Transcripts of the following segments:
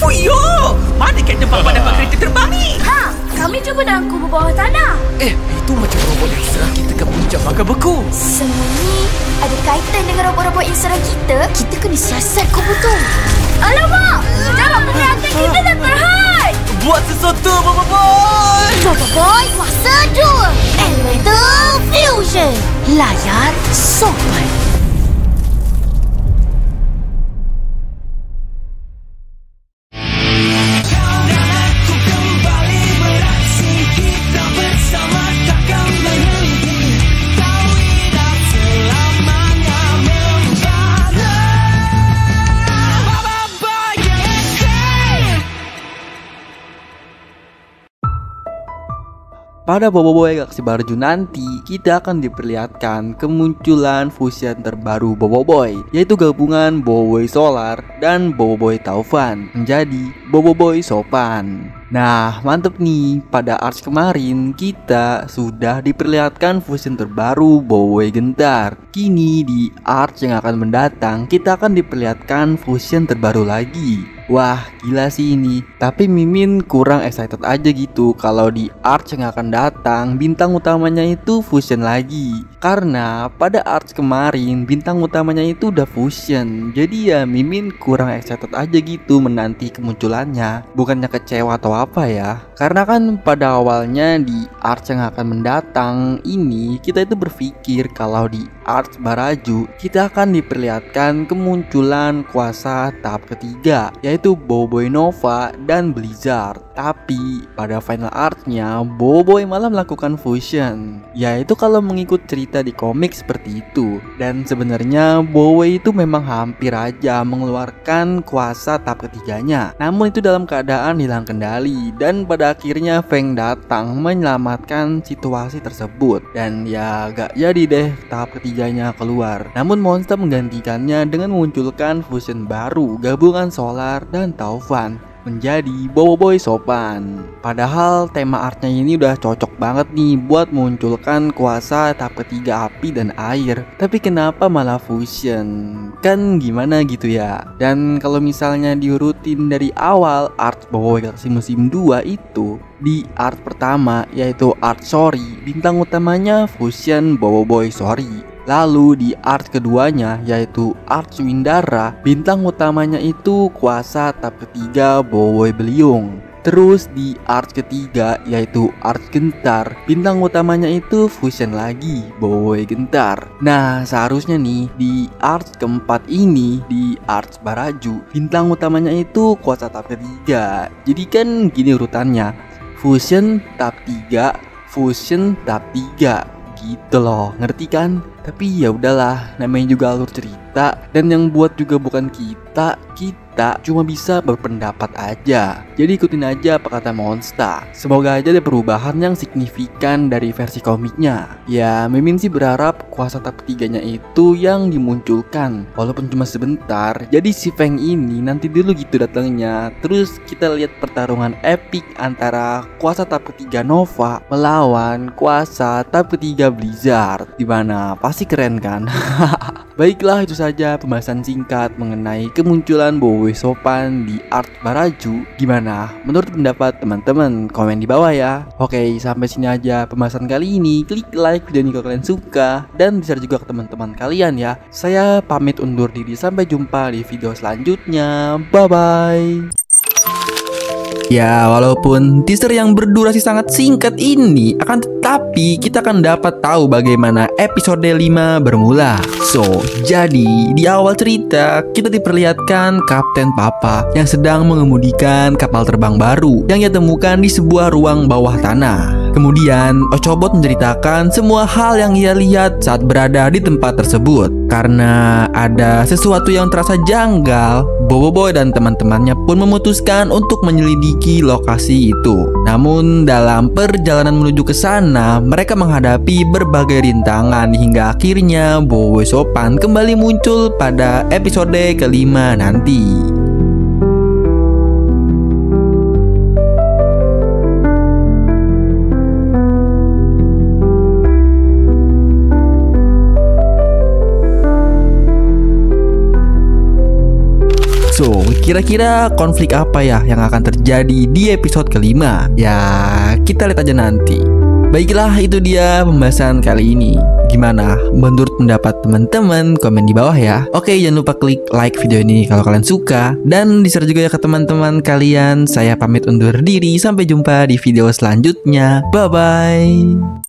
Oh yo, mana kat tempat pandangan kereta terbang ni? Kami cuba nangkub bawah tanah. Itu macam robot yang serang kita ke puncak makan beku. Semua ni ada kaitan dengan robot-robot yang serang kita. Kita kena siasat kau betul. Alamak, jarak penglihatan kita dah terhad. Buat sesuatu, Bobo Boy. Bobo Boy kuasa 2 Elemental Fusion. Layar sopan. Pada Bobo Boy Galaxy Baraju nanti, kita akan diperlihatkan kemunculan fusion terbaru Bobo Boy, yaitu gabungan Bobo Boy Solar dan Bobo Boy Taufan menjadi Bobo Boy Sopan. Nah, mantep nih, pada arch kemarin kita sudah diperlihatkan fusion terbaru Bobo Boy Gentar. Kini di arch yang akan mendatang, kita akan diperlihatkan fusion terbaru lagi. Wah, gila sih ini. Tapi Mimin kurang excited aja gitu kalau di arch yang akan datang bintang utamanya itu fusion lagi. Karena pada arch kemarin bintang utamanya itu udah fusion. Jadi ya Mimin kurang excited aja gitu menanti kemunculannya. Bukannya kecewa atau apa ya. Karena kan pada awalnya di arch yang akan mendatang ini kita itu berpikir kalau di arch Baraju kita akan diperlihatkan kemunculan kuasa tahap ketiga, yaitu Bobo Boy Nova dan Blizzard. Tapi pada final artnya Bobo Boy malah melakukan fusion. Yaitu kalau mengikut cerita di komik seperti itu. Dan sebenarnya Bobo Boy itu memang hampir aja mengeluarkan kuasa tahap ketiganya. Namun itu dalam keadaan hilang kendali. Dan pada akhirnya Feng datang menyelamatkan situasi tersebut. Dan ya gak jadi deh tahap ketiganya keluar. Namun monster menggantikannya dengan memunculkan fusion baru gabungan Solar dan Taufan menjadi Bobo Boy Sopan. Padahal tema artnya ini udah cocok banget nih buat munculkan kuasa tahap ketiga api dan air. Tapi kenapa malah fusion? Kan gimana gitu ya. Dan kalau misalnya diurutin dari awal art Bobo Boy Galaxy musim 2 itu, di art pertama yaitu art Sorry, bintang utamanya fusion Bobo Boy Sorry. Lalu di art keduanya yaitu art Windara, bintang utamanya itu kuasa tahap ketiga Bobo Boy Beliung. Terus di art ketiga yaitu art Gentar, bintang utamanya itu fusion lagi Bobo Boy Gentar. Nah seharusnya nih di art keempat ini, di art Baraju, bintang utamanya itu kuasa tahap ketiga. Jadi kan gini urutannya, fusion tahap 3, fusion tahap 3 gitu loh, ngerti kan? Tapi ya udahlah, namanya juga alur cerita dan yang buat juga bukan kita cuma bisa berpendapat aja. Jadi ikutin aja apa kata Monster. Semoga aja ada perubahan yang signifikan dari versi komiknya. Ya Mimin sih berharap kuasa tahap ketiganya itu yang dimunculkan, walaupun cuma sebentar. Jadi si Feng ini nanti dulu gitu datangnya. Terus kita lihat pertarungan epic antara kuasa tahap ketiga Nova melawan kuasa tahap ketiga Blizzard. Dimana pasti keren kan? Baiklah, itu saja pembahasan singkat mengenai kemunculan Bobo Boy Sopan di art Baraju. Gimana menurut pendapat teman-teman? Komen di bawah ya. Oke, sampai sini aja pembahasan kali ini. Klik like video ini kalau kalian suka dan share juga ke teman-teman kalian ya. Saya pamit undur diri, sampai jumpa di video selanjutnya. Bye bye. Ya, walaupun teaser yang berdurasi sangat singkat ini, akan tetapi kita akan dapat tahu bagaimana episode 5 bermula. So, jadi di awal cerita kita diperlihatkan Kapten Papa yang sedang mengemudikan kapal terbang baru yang ia temukan di sebuah ruang bawah tanah. Kemudian Ochobot menceritakan semua hal yang ia lihat saat berada di tempat tersebut. Karena ada sesuatu yang terasa janggal, Bobo Boy dan teman-temannya pun memutuskan untuk menyelidiki lokasi itu. Namun dalam perjalanan menuju ke sana, mereka menghadapi berbagai rintangan hingga akhirnya Bobo Boy Sopan kembali muncul pada episode kelima nanti. So, Kira-kira konflik apa ya yang akan terjadi di episode kelima? Ya, kita lihat aja nanti. Baiklah, itu dia pembahasan kali ini. Gimana menurut pendapat teman-teman? Komen di bawah ya. Oke, jangan lupa klik like video ini kalau kalian suka, dan di-share juga ya ke teman-teman kalian. Saya pamit undur diri, sampai jumpa di video selanjutnya. Bye-bye.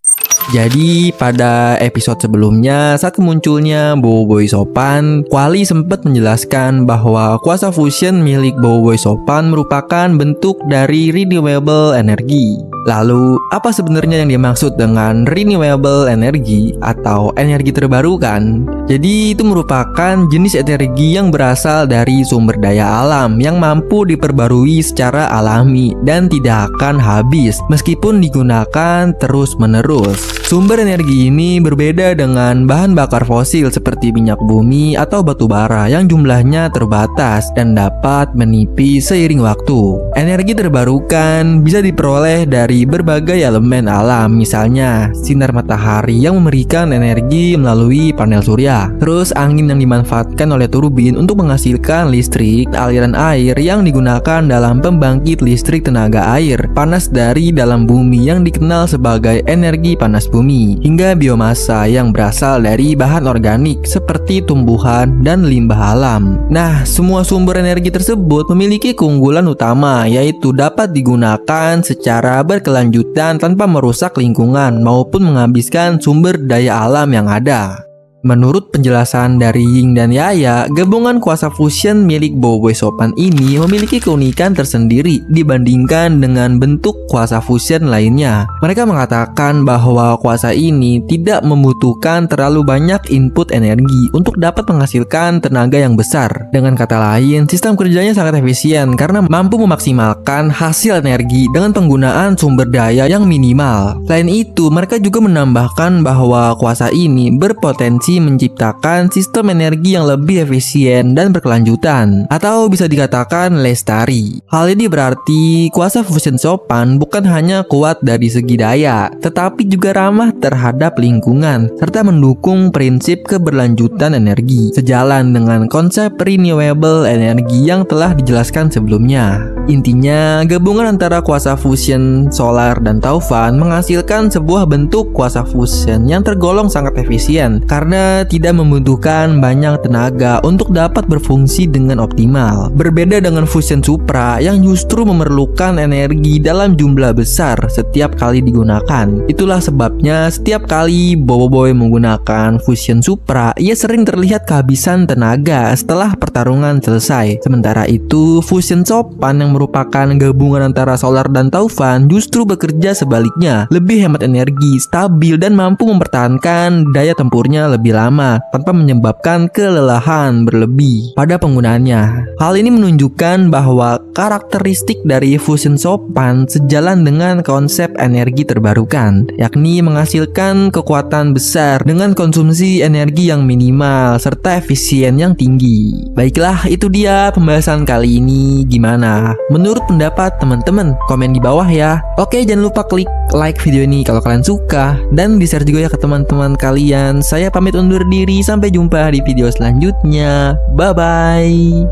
Jadi pada episode sebelumnya, saat kemunculnya Boboiboy Sopan, Quali sempat menjelaskan bahwa kuasa fusion milik Boboiboy Sopan merupakan bentuk dari renewable energy. Lalu, apa sebenarnya yang dimaksud dengan renewable energy atau energi terbarukan? Jadi itu merupakan jenis energi yang berasal dari sumber daya alam yang mampu diperbarui secara alami dan tidak akan habis meskipun digunakan terus-menerus. Sumber energi ini berbeda dengan bahan bakar fosil seperti minyak bumi atau batu bara yang jumlahnya terbatas dan dapat menipis seiring waktu. Energi terbarukan bisa diperoleh dari berbagai elemen alam, misalnya sinar matahari yang memberikan energi melalui panel surya. Terus angin yang dimanfaatkan oleh turbin untuk menghasilkan listrik, aliran air yang digunakan dalam pembangkit listrik tenaga air, panas dari dalam bumi yang dikenal sebagai energi panas bumi, hingga biomasa yang berasal dari bahan organik seperti tumbuhan dan limbah alam. Nah, semua sumber energi tersebut memiliki keunggulan utama, yaitu dapat digunakan secara berkelanjutan tanpa merusak lingkungan maupun menghabiskan sumber daya alam yang ada. Menurut penjelasan dari Ying dan Yaya, gabungan kuasa fusion milik Boboiboy Sopan ini memiliki keunikan tersendiri dibandingkan dengan bentuk kuasa fusion lainnya. Mereka mengatakan bahwa kuasa ini tidak membutuhkan terlalu banyak input energi untuk dapat menghasilkan tenaga yang besar. Dengan kata lain, sistem kerjanya sangat efisien karena mampu memaksimalkan hasil energi dengan penggunaan sumber daya yang minimal. Selain itu, mereka juga menambahkan bahwa kuasa ini berpotensi menciptakan sistem energi yang lebih efisien dan berkelanjutan, atau bisa dikatakan lestari. Hal ini berarti kuasa fusion Sopan bukan hanya kuat dari segi daya, tetapi juga ramah terhadap lingkungan serta mendukung prinsip keberlanjutan energi, sejalan dengan konsep renewable energy yang telah dijelaskan sebelumnya. Intinya, gabungan antara kuasa fusion solar dan taufan menghasilkan sebuah bentuk kuasa fusion yang tergolong sangat efisien karena tidak membutuhkan banyak tenaga untuk dapat berfungsi dengan optimal. Berbeda dengan fusion supra yang justru memerlukan energi dalam jumlah besar setiap kali digunakan. Itulah sebabnya setiap kali Boboiboy menggunakan fusion supra, ia sering terlihat kehabisan tenaga setelah pertarungan selesai. Sementara itu, fusion Sopan yang merupakan gabungan antara solar dan taufan justru bekerja sebaliknya, lebih hemat energi, stabil, dan mampu mempertahankan daya tempurnya lebih lama tanpa menyebabkan kelelahan berlebih pada penggunaannya. Hal ini menunjukkan bahwa karakteristik dari fusion Sopan sejalan dengan konsep energi terbarukan, yakni menghasilkan kekuatan besar dengan konsumsi energi yang minimal serta efisien yang tinggi. Baiklah, itu dia pembahasan kali ini. Gimana menurut pendapat teman-teman? Komen di bawah ya. Oke, jangan lupa klik like video ini kalau kalian suka, dan di-share juga ya ke teman-teman kalian. Saya pamit undur diri, sampai jumpa di video selanjutnya. Bye-bye.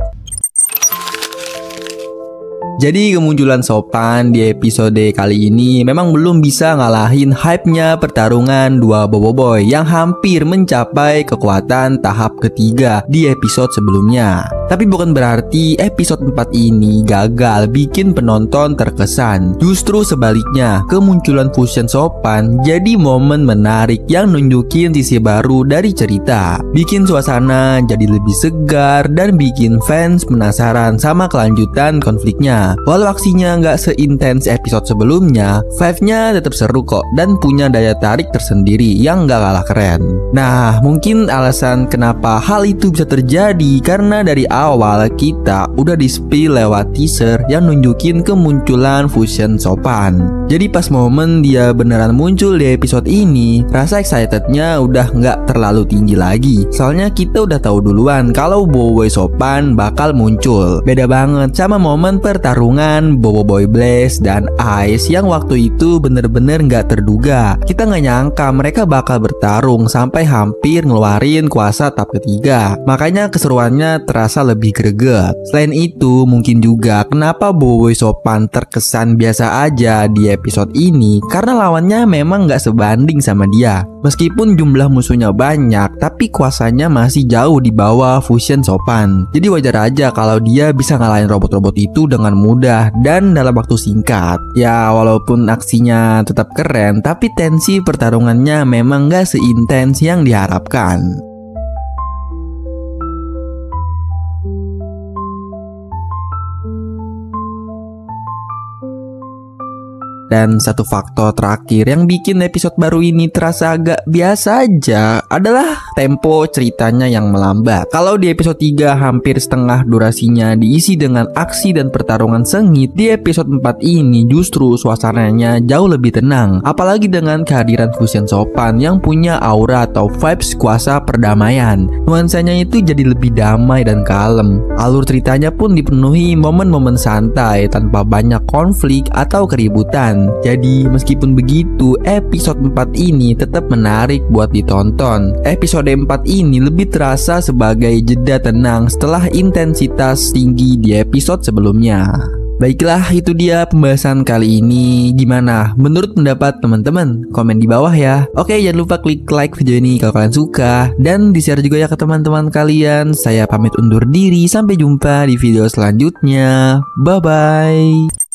Jadi kemunculan Sopan di episode kali ini memang belum bisa ngalahin hype-nya pertarungan dua Boboiboy yang hampir mencapai kekuatan tahap ketiga di episode sebelumnya. Tapi bukan berarti episode 4 ini gagal bikin penonton terkesan. Justru sebaliknya, kemunculan fusion Sopan jadi momen menarik yang nunjukin sisi baru dari cerita, bikin suasana jadi lebih segar dan bikin fans penasaran sama kelanjutan konfliknya. Walau aksinya nggak seintens episode sebelumnya, vibe-nya tetap seru kok dan punya daya tarik tersendiri yang nggak kalah keren. Nah, mungkin alasan kenapa hal itu bisa terjadi karena dari awal kita udah di-spill lewat teaser yang nunjukin kemunculan fusion Sopan. Jadi pas momen dia beneran muncul di episode ini, rasa excitednya udah nggak terlalu tinggi lagi. Soalnya kita udah tahu duluan kalau Boboiboy Sopan bakal muncul. Beda banget sama momen pertarungan pertarungan Boboiboy Blaze dan Ice yang waktu itu bener-bener nggak terduga. Kita nggak nyangka mereka bakal bertarung sampai hampir ngeluarin kuasa tahap ketiga. Makanya keseruannya terasa lebih greget. Selain itu, mungkin juga kenapa Boboiboy Sopan terkesan biasa aja di episode ini karena lawannya memang nggak sebanding sama dia. Meskipun jumlah musuhnya banyak, tapi kuasanya masih jauh di bawah Fusion Sopan. Jadi wajar aja kalau dia bisa ngalahin robot-robot itu dengan mudah dan dalam waktu singkat. Ya walaupun aksinya tetap keren, tapi tensi pertarungannya memang gak seintens yang diharapkan. Dan satu faktor terakhir yang bikin episode baru ini terasa agak biasa aja adalah tempo ceritanya yang melambat. Kalau di episode 3 hampir setengah durasinya diisi dengan aksi dan pertarungan sengit, di episode 4 ini justru suasananya jauh lebih tenang. Apalagi dengan kehadiran Fusion Sopan yang punya aura atau vibes kuasa perdamaian. Nuansanya itu jadi lebih damai dan kalem. Alur ceritanya pun dipenuhi momen-momen santai tanpa banyak konflik atau keributan. Jadi meskipun begitu, episode 4 ini tetap menarik buat ditonton. Episode 4 ini lebih terasa sebagai jeda tenang setelah intensitas tinggi di episode sebelumnya. Baiklah, itu dia pembahasan kali ini. Gimana menurut pendapat teman-teman? Komen di bawah ya. Oke, jangan lupa klik like video ini kalau kalian suka, dan di-share juga ya ke teman-teman kalian. Saya pamit undur diri, sampai jumpa di video selanjutnya. Bye-bye.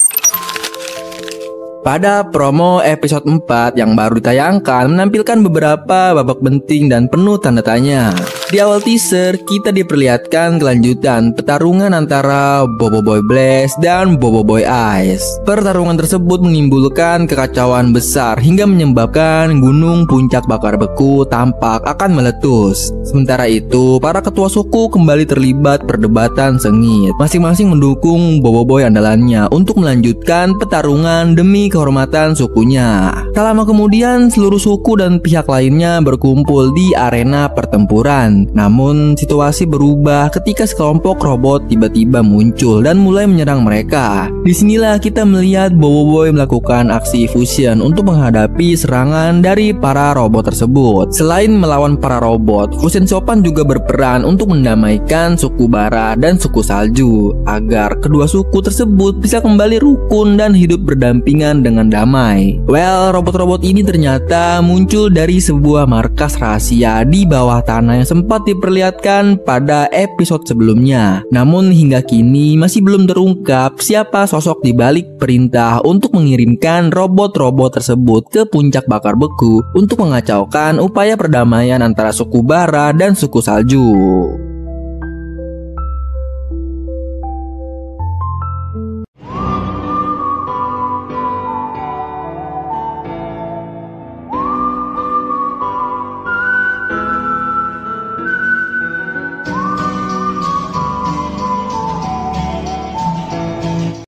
Pada promo episode 4 yang baru ditayangkan menampilkan beberapa babak penting dan penuh tanda tanya. Di awal teaser, kita diperlihatkan kelanjutan pertarungan antara Boboiboy Blaze dan Boboiboy Ice. Pertarungan tersebut menimbulkan kekacauan besar hingga menyebabkan gunung puncak bakar beku tampak akan meletus. Sementara itu, para ketua suku kembali terlibat perdebatan sengit. Masing-masing mendukung Boboiboy andalannya untuk melanjutkan pertarungan demi kehormatan sukunya. Tak lama kemudian, seluruh suku dan pihak lainnya berkumpul di arena pertempuran. Namun situasi berubah ketika sekelompok robot tiba-tiba muncul dan mulai menyerang mereka. Disinilah kita melihat Boboiboy melakukan aksi fusion untuk menghadapi serangan dari para robot tersebut. Selain melawan para robot, Fusion Sopan juga berperan untuk mendamaikan suku bara dan suku salju agar kedua suku tersebut bisa kembali rukun dan hidup berdampingan dengan damai. Well, robot-robot ini ternyata muncul dari sebuah markas rahasia di bawah tanah yang sempat diperlihatkan pada episode sebelumnya. Namun hingga kini masih belum terungkap siapa sosok di balik perintah untuk mengirimkan robot-robot tersebut ke puncak bakar beku untuk mengacaukan upaya perdamaian antara suku bara dan suku salju.